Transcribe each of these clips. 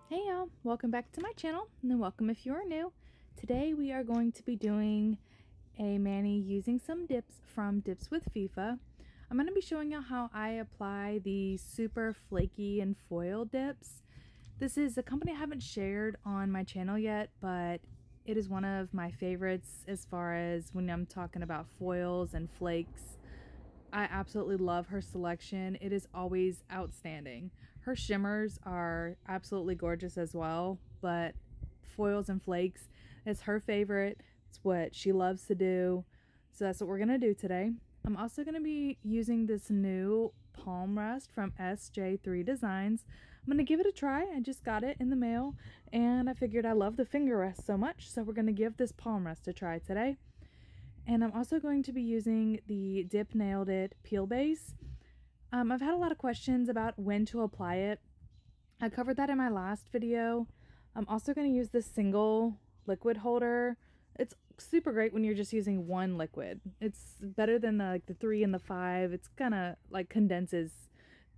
Hey y'all, welcome back to my channel, and then welcome if you are new. Today we are going to be doing a mani using some dips from Dips with FIFA. I'm going to be showing you how I apply the super flaky and foil dips. This is a company I haven't shared on my channel yet, but it is one of my favorites as far as when I'm talking about foils and flakes. I absolutely love her selection. It is always outstanding. Her shimmers are absolutely gorgeous as well, but foils and flakes, it's her favorite. It's what she loves to do. So that's what we're going to do today. I'm also going to be using this new palm rest from Sj3 Designs. I'm going to give it a try. I just got it in the mail, and I figured I love the finger rest so much, so we're going to give this palm rest a try today. And I'm also going to be using the Dip Nailed It Peel Base. I've had a lot of questions about when to apply it. I covered that in my last video. I'm also going to use this single liquid holder. It's super great when you're just using one liquid. It's better than the 3 and the 5. It's kind of like condenses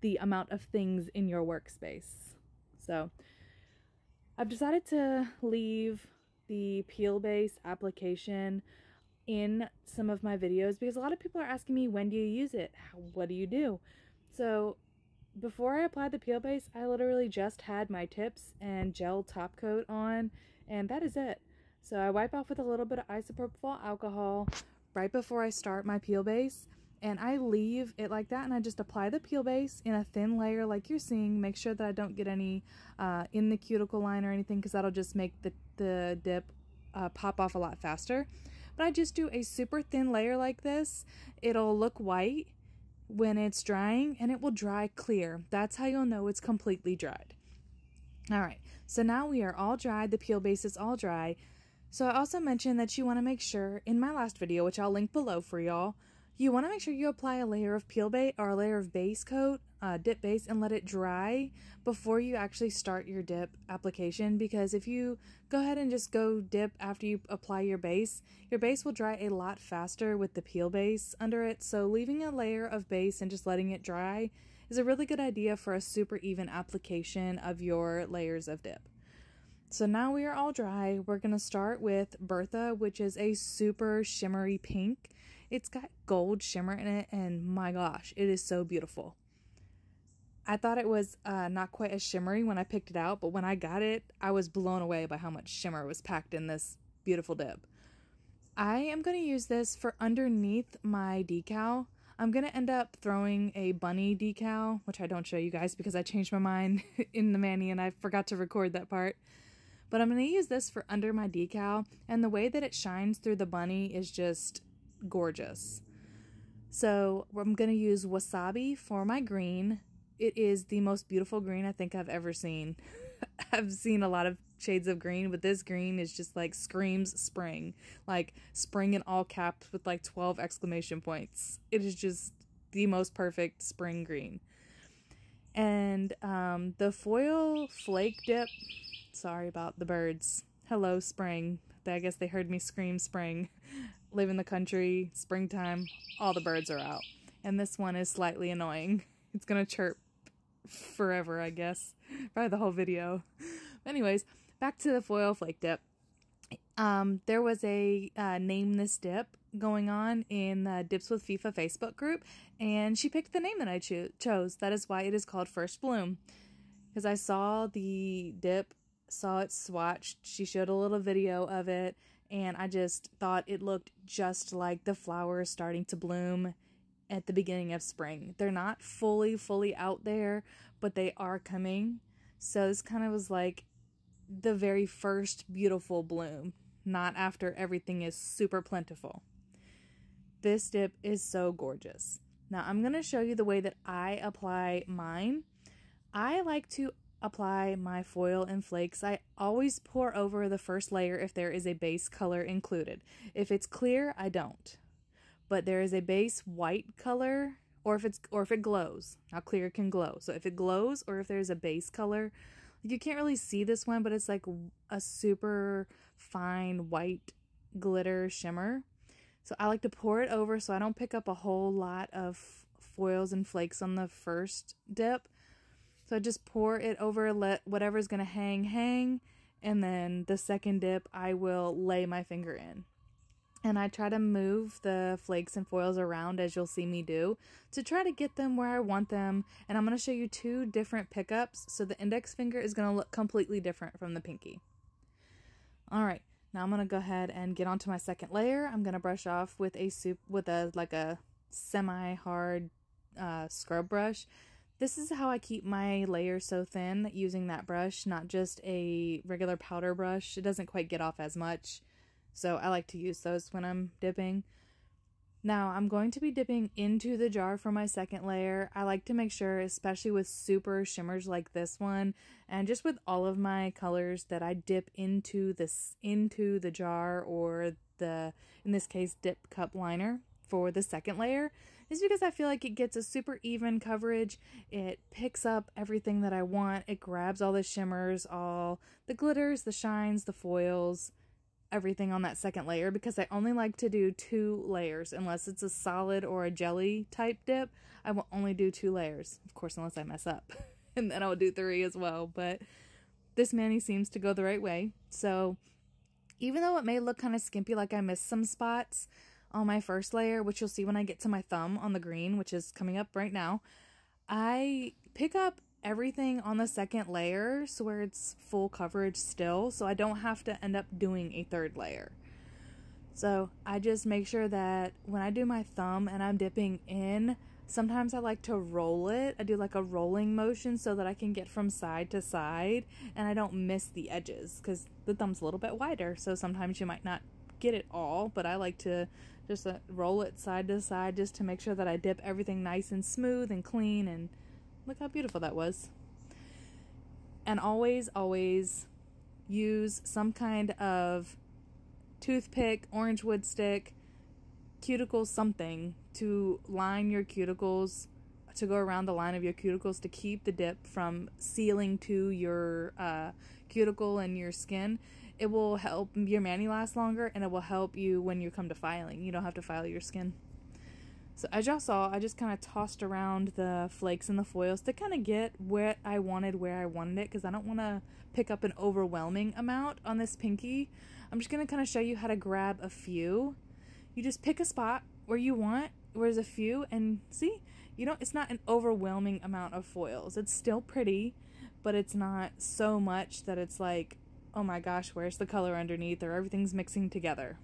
the amount of things in your workspace. So I've decided to leave the peel base application in some of my videos because a lot of people are asking me, when do you use it? What do you do? So before I applied the peel base, I literally just had my tips and gel top coat on, and that is it. So I wipe off with a little bit of isopropyl alcohol right before I start my peel base, and I leave it like that, and I just apply the peel base in a thin layer like you're seeing. Make sure that I don't get any in the cuticle line or anything, because that'll just make the dip pop off a lot faster. But I just do a super thin layer like this. It'll look white when it's drying, and it will dry clear. That's how you'll know it's completely dried. Alright, so now we are all dried. The peel base is all dry. So I also mentioned that you want to make sure, in my last video, which I'll link below for y'all, you want to make sure you apply a layer of peel base or a layer of base coat, dip base, and let it dry before you actually start your dip application, because if you go ahead and just go dip after you apply your base will dry a lot faster with the peel base under it. So leaving a layer of base and just letting it dry is a really good idea for a super even application of your layers of dip. So now we are all dry. We're going to start with Bertha, which is a super shimmery pink. It's got gold shimmer in it, and my gosh, it is so beautiful. I thought it was not quite as shimmery when I picked it out, but when I got it, I was blown away by how much shimmer was packed in this beautiful dip. I am going to use this for underneath my decal. I'm going to end up throwing a bunny decal, which I don't show you guys because I changed my mind in the mani and I forgot to record that part. But I'm going to use this for under my decal, and the way that it shines through the bunny is just gorgeous. So I'm going to use Wasabi for my green. It is the most beautiful green I think I've ever seen. I've seen a lot of shades of green, but this green is just like screams spring. Like spring in all caps with like 12 exclamation points. It is just the most perfect spring green. And the foil flake dip, sorry about the birds. Hello, spring. I guess they heard me scream spring. Live in the country, springtime, all the birds are out. And this one is slightly annoying. It's gonna chirp forever, I guess. Probably the whole video. Anyways, back to the foil flake dip. There was a name this dip going on in the Dips with FIFA Facebook group, and she picked the name that I chose. That is why it is called First Bloom. Because I saw the dip, saw it swatched, she showed a little video of it, and I just thought it looked just like the flowers starting to bloom at the beginning of spring. They're not fully out there, but they are coming. So this kind of was like the very first beautiful bloom, not after everything is super plentiful. This dip is so gorgeous. Now I'm going to show you the way that I apply mine. I like to apply my foil and flakes. I always pour over the first layer if there is a base color included. If it's clear, I don't. But there is a base white color, or if it glows. Now clear can glow. So if it glows, or if there's a base color, you can't really see this one, but it's like a super fine white glitter shimmer. So I like to pour it over so I don't pick up a whole lot of foils and flakes on the first dip. So I just pour it over, let whatever's going to hang, and then the second dip I will lay my finger in. And I try to move the flakes and foils around, as you'll see me do, to try to get them where I want them. And I'm going to show you two different pickups, so the index finger is going to look completely different from the pinky. Alright, now I'm going to go ahead and get onto my second layer. I'm going to brush off with a semi-hard scrub brush. This is how I keep my layers so thin, using that brush, not just a regular powder brush. It doesn't quite get off as much, so I like to use those when I'm dipping. Now, I'm going to be dipping into the jar for my second layer. I like to make sure, especially with super shimmers like this one, and just with all of my colors, that I dip into the jar, or in this case, Dipcup Liner for the second layer. Is because I feel like it gets a super even coverage. It picks up everything that I want. It grabs all the shimmers, all the glitters, the shines, the foils, everything on that second layer, because I only like to do 2 layers. Unless it's a solid or a jelly type dip, I will only do 2 layers. Of course, unless I mess up. And then I'll do 3 as well. But this mani seems to go the right way. So even though it may look kind of skimpy, like I missed some spots on my first layer, which you'll see when I get to my thumb on the green, which is coming up right now, I pick up everything on the second layer so where it's full coverage still, so I don't have to end up doing a 3rd layer. So I just make sure that when I do my thumb and I'm dipping in, sometimes I like to roll it. I do like a rolling motion so that I can get from side to side and I don't miss the edges, because the thumb's a little bit wider, so sometimes you might not get it all, but I like to just roll it side to side just to make sure that I dip everything nice and smooth and clean. And look how beautiful that was. And always use some kind of toothpick, orange wood stick, cuticle, something to line your cuticles, to go around the line of your cuticles, to keep the dip from sealing to your cuticle and your skin. It will help your mani last longer, and it will help you when you come to filing. You don't have to file your skin. So as y'all saw, I just kind of tossed around the flakes and the foils to kind of get what I wanted where I wanted it, because I don't want to pick up an overwhelming amount on this pinky. I'm just going to kind of show you how to grab a few. You just pick a spot where you want, where there's a few, and see, it's not an overwhelming amount of foils. It's still pretty, but it's not so much that it's like, oh my gosh, where's the color underneath, or everything's mixing together.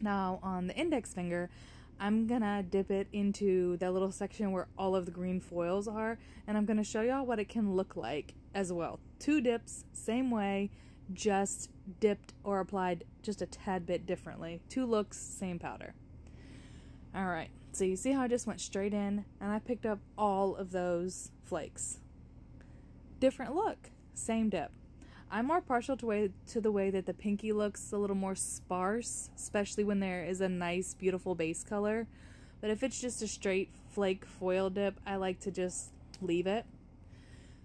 Now on the index finger, I'm gonna dip it into that little section where all of the green foils are, and I'm gonna show y'all what it can look like as well. 2 dips, same way, just dipped or applied just a tad bit differently. 2 looks, same powder. Alright, so you see how I just went straight in, and I picked up all of those flakes. Different look, same dip. I'm more partial to the way that the pinky looks a little more sparse, especially when there is a nice, beautiful base color. But if it's just a straight flake foil dip, I like to just leave it.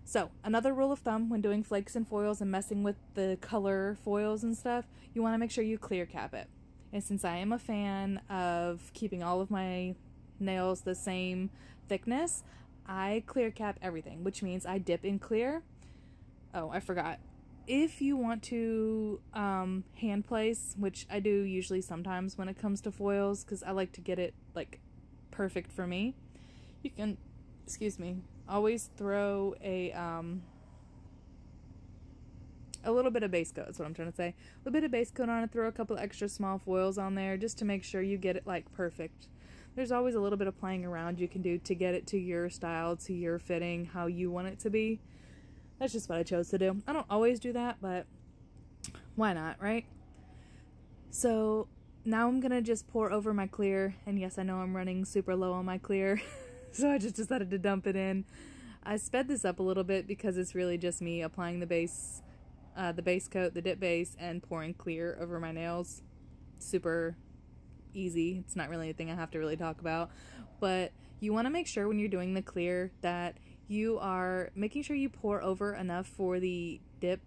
So, another rule of thumb when doing flakes and foils and messing with the color foils and stuff, you want to make sure you clear cap it. And since I am a fan of keeping all of my nails the same thickness, I clear cap everything, which means I dip in clear. Oh, I forgot. If you want to hand place, which I do usually sometimes when it comes to foils, because I like to get it like perfect for me, you can, always throw a little bit of base coat. That's what I'm trying to say. A little bit of base coat on it. Throw a couple extra small foils on there just to make sure you get it like perfect. There's always a little bit of playing around you can do to get it to your style, to your fitting, how you want it to be. That's just what I chose to do. I don't always do that, but why not, right? So now I'm going to just pour over my clear. And yes, I know I'm running super low on my clear. So I just decided to dump it in. I sped this up a little bit because it's really just me applying the base coat, the dip base, and pouring clear over my nails. Super easy. It's not really a thing I have to really talk about. But you want to make sure when you're doing the clear that you are making sure you pour over enough for the dip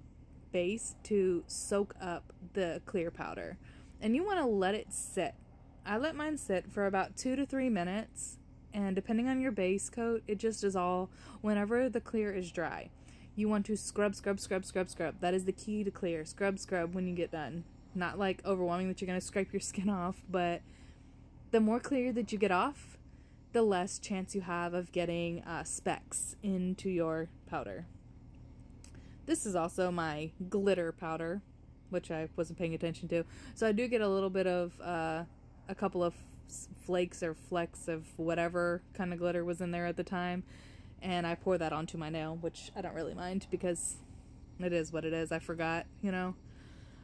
base to soak up the clear powder. And you want to let it sit. I let mine sit for about 2 to 3 minutes, and depending on your base coat, it just is all, whenever the clear is dry, you want to scrub, scrub, scrub, scrub, scrub. That is the key to clear. Scrub, scrub when you get done. Not like overwhelming that you're going to scrape your skin off, but the more clear that you get off, the less chance you have of getting specks into your powder. This is also my glitter powder, which I wasn't paying attention to. So I do get a little bit of a couple of flakes or flecks of whatever kind of glitter was in there at the time. And I pour that onto my nail, which I don't really mind because it is what it is. I forgot, you know.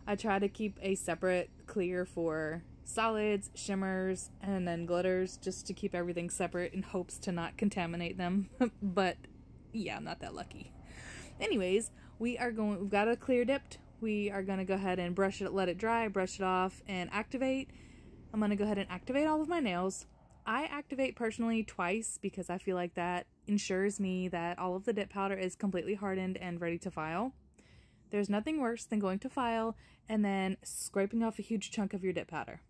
I try to keep a separate clear for solids, shimmers, and then glitters, just to keep everything separate in hopes to not contaminate them. But yeah, I'm not that lucky. Anyways, we've got a clear dipped. We are going to go ahead and brush it, let it dry, brush it off, and activate. I'm going to go ahead and activate all of my nails. I activate personally twice because I feel like that ensures me that all of the dip powder is completely hardened and ready to file. There's nothing worse than going to file and then scraping off a huge chunk of your dip powder.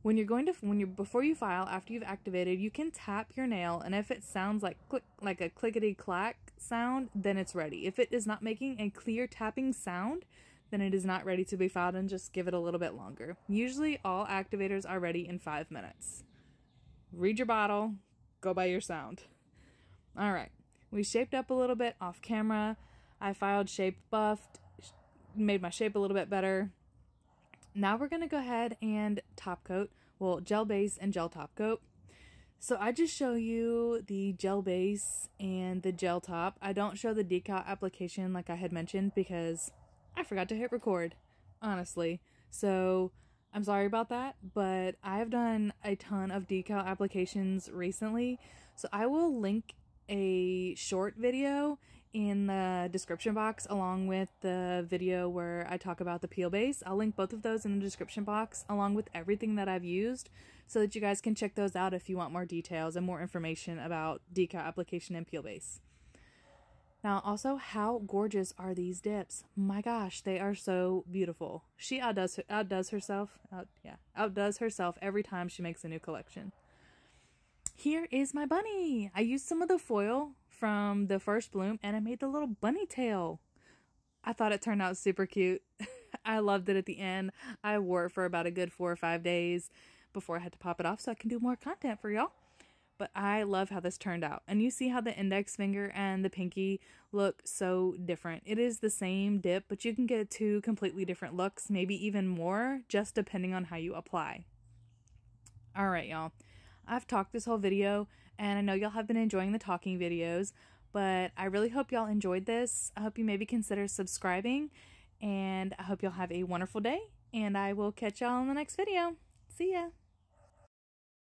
Before you file, after you've activated, you can tap your nail, and if it sounds like click, like a clickety clack sound, then it's ready. If it is not making a clear tapping sound, then it is not ready to be filed, and just give it a little bit longer. Usually all activators are ready in 5 minutes. Read your bottle, go by your sound. Alright, we shaped up a little bit off camera. I filed, shaped, buffed, made my shape a little bit better. Now we're going to go ahead and top coat, well, gel base and gel top coat. So I just show you the gel base and the gel top. I don't show the decal application like I had mentioned because I forgot to hit record, honestly. So I'm sorry about that, but I've done a ton of decal applications recently. So I will link a short video in the description box along with the video where I talk about the peel base. I'll link both of those in the description box along with everything that I've used so that you guys can check those out if you want more details and more information about decal application and peel base. Now also, how gorgeous are these dips? My gosh, they are so beautiful. She outdoes herself every time she makes a new collection. Here is my bunny. I used some of the foil from the first bloom and I made the little bunny tail. I thought it turned out super cute. I loved it at the end. I wore it for about a good 4 or 5 days before I had to pop it off so I can do more content for y'all. But I love how this turned out. And you see how the index finger and the pinky look so different. It is the same dip, but you can get 2 completely different looks, maybe even more, just depending on how you apply. Alright, y'all. I've talked this whole video, and I know y'all have been enjoying the talking videos, but I really hope y'all enjoyed this. I hope you maybe consider subscribing, and I hope y'all have a wonderful day, and I will catch y'all in the next video. See ya!